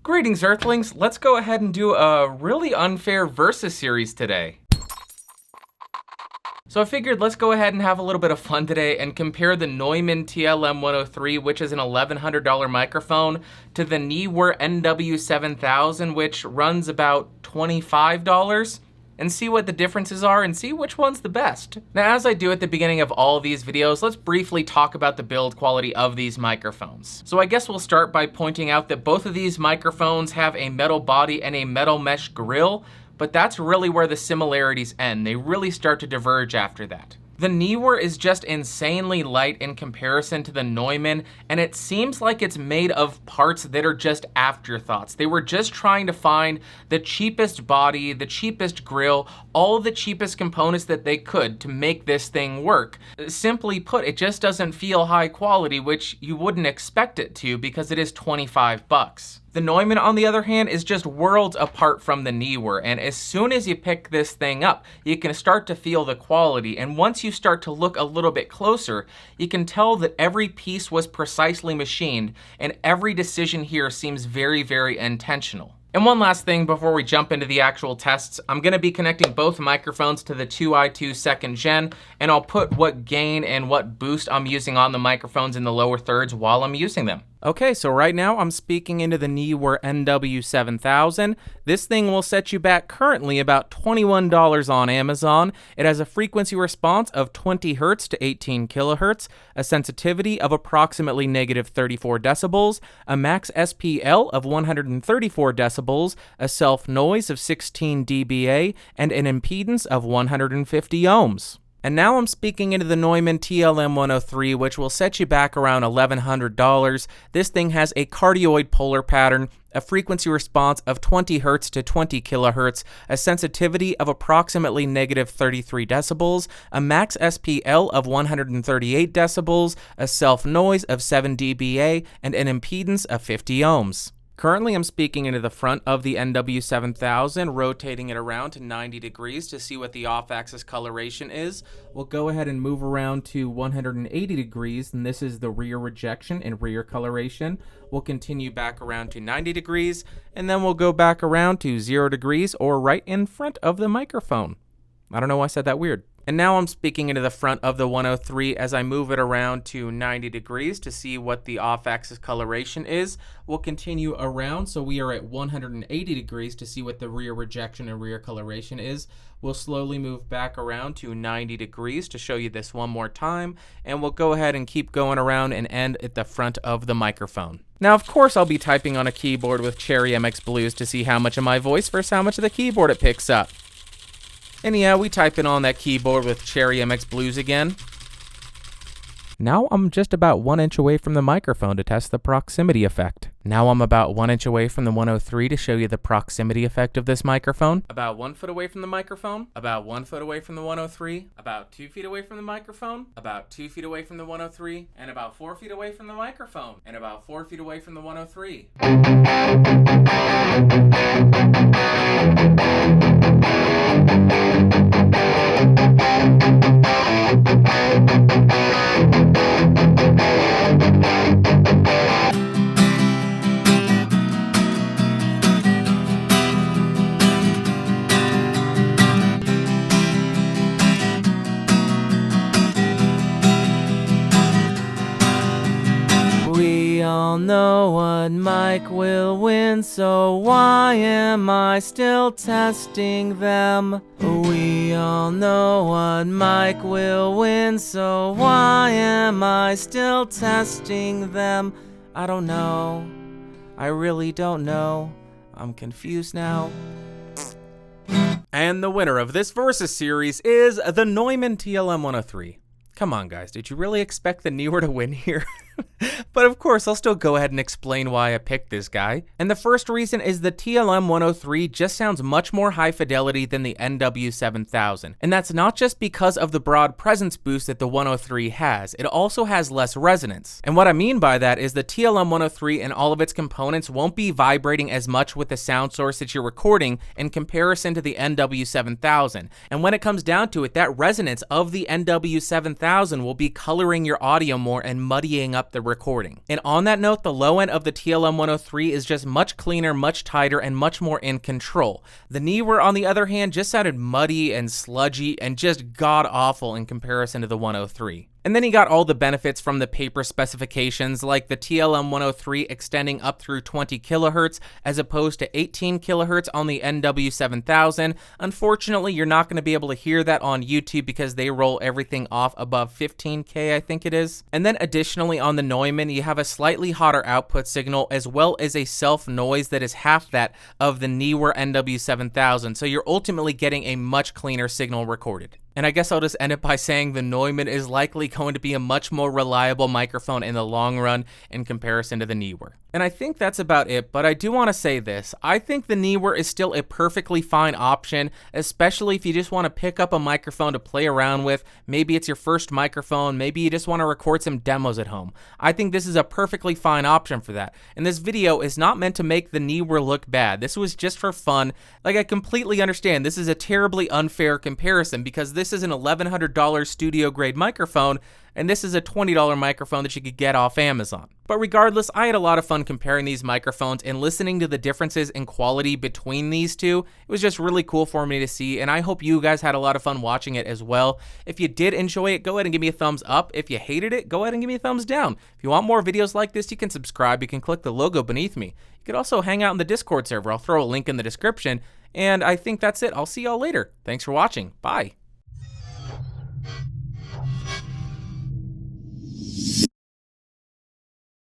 Greetings, Earthlings. Let's go ahead and do a really unfair versus series today. So I figured let's go ahead and have a little bit of fun today and compare the Neumann TLM103, which is an $1,100 microphone, to the Neewer NW-7000, which runs about $25, and see what the differences are and see which one's the best. Now, as I do at the beginning of all of these videos, let's briefly talk about the build quality of these microphones. So I guess we'll start by pointing out that both of these microphones have a metal body and a metal mesh grill, but that's really where the similarities end. They really start to diverge after that. The Neewer is just insanely light in comparison to the Neumann, and it seems like it's made of parts that are just afterthoughts. They were just trying to find the cheapest body, the cheapest grill, all the cheapest components that they could to make this thing work. Simply put, it just doesn't feel high quality, which you wouldn't expect it to because it is 25 bucks. The Neumann, on the other hand, is just worlds apart from the Neewer, and as soon as you pick this thing up, you can start to feel the quality, and once you start to look a little bit closer, you can tell that every piece was precisely machined, and every decision here seems very, very intentional. And one last thing before we jump into the actual tests, I'm going to be connecting both microphones to the 2i2 2nd Gen, and I'll put what gain and what boost I'm using on the microphones in the lower thirds while I'm using them. Okay, so right now I'm speaking into the Neewer NW-7000. This thing will set you back currently about $21 on Amazon. It has a frequency response of 20 Hz to 18 kHz, a sensitivity of approximately -34 decibels, a max SPL of 134 decibels, a self-noise of 16 dBA, and an impedance of 150 ohms. And now I'm speaking into the Neumann TLM103, which will set you back around $1,100. This thing has a cardioid polar pattern, a frequency response of 20 Hz to 20 kHz, a sensitivity of approximately -33 decibels, a max SPL of 138 decibels, a self-noise of 7 dBA, and an impedance of 50 ohms. Currently, I'm speaking into the front of the NW-7000, rotating it around to 90 degrees to see what the off-axis coloration is. We'll go ahead and move around to 180 degrees, and this is the rear rejection and rear coloration. We'll continue back around to 90 degrees, and then we'll go back around to 0 degrees or right in front of the microphone. I don't know why I said that weird. And now I'm speaking into the front of the 103 as I move it around to 90 degrees to see what the off-axis coloration is. We'll continue around, so we are at 180 degrees to see what the rear rejection and rear coloration is. We'll slowly move back around to 90 degrees to show you this one more time, and we'll go ahead and keep going around and end at the front of the microphone. Now, of course, I'll be typing on a keyboard with Cherry MX Blues to see how much of my voice versus how much of the keyboard it picks up. And yeah, we type in on that keyboard with Cherry MX Blues again. Now I'm just about 1 inch away from the microphone to test the proximity effect. Now I'm about 1 inch away from the 103 to show you the proximity effect of this microphone. About 1 foot away from the microphone. About 1 foot away from the 103. About 2 feet away from the microphone. About 2 feet away from the 103. And about 4 feet away from the microphone. And about 4 feet away from the 103. We all know what mic will win, so why am I still testing them? We all know what mic will win, so why am I still testing them? I don't know. I really don't know. I'm confused now. And the winner of this Versus series is the Neumann TLM103. Come on, guys, did you really expect the Neewer to win here? But of course, I'll still go ahead and explain why I picked this guy. And the first reason is the TLM103 just sounds much more high fidelity than the NW-7000. And that's not just because of the broad presence boost that the 103 has, it also has less resonance. And what I mean by that is the TLM103 and all of its components won't be vibrating as much with the sound source that you're recording in comparison to the NW-7000. And when it comes down to it, that resonance of the NW-7000 NW-7000 will be coloring your audio more and muddying up the recording. And on that note, the low end of the TLM103 is just much cleaner, much tighter, and much more in control. The Neewer, on the other hand, just sounded muddy and sludgy and just god-awful in comparison to the 103. And then he got all the benefits from the paper specifications, like the TLM103 extending up through 20 kilohertz as opposed to 18 kilohertz on the NW-7000. Unfortunately, you're not going to be able to hear that on YouTube because they roll everything off above 15K, I think it is. And then additionally on the Neumann, you have a slightly hotter output signal as well as a self-noise that is half that of the Neewer NW-7000, so you're ultimately getting a much cleaner signal recorded. And I guess I'll just end it by saying the Neumann is likely going to be a much more reliable microphone in the long run in comparison to the Neewer. And I think that's about it, but I do want to say this. I think the Neewer is still a perfectly fine option, especially if you just want to pick up a microphone to play around with. Maybe it's your first microphone, maybe you just want to record some demos at home. I think this is a perfectly fine option for that. And this video is not meant to make the Neewer look bad. This was just for fun. Like, I completely understand this is a terribly unfair comparison because this is an $1,100 studio grade microphone, and this is a $20 microphone that you could get off Amazon. But regardless, I had a lot of fun comparing these microphones and listening to the differences in quality between these two. It was just really cool for me to see, and I hope you guys had a lot of fun watching it as well. If you did enjoy it, go ahead and give me a thumbs up. If you hated it, go ahead and give me a thumbs down. If you want more videos like this, you can subscribe. You can click the logo beneath me. You could also hang out in the Discord server. I'll throw a link in the description. And I think that's it. I'll see y'all later. Thanks for watching. Bye.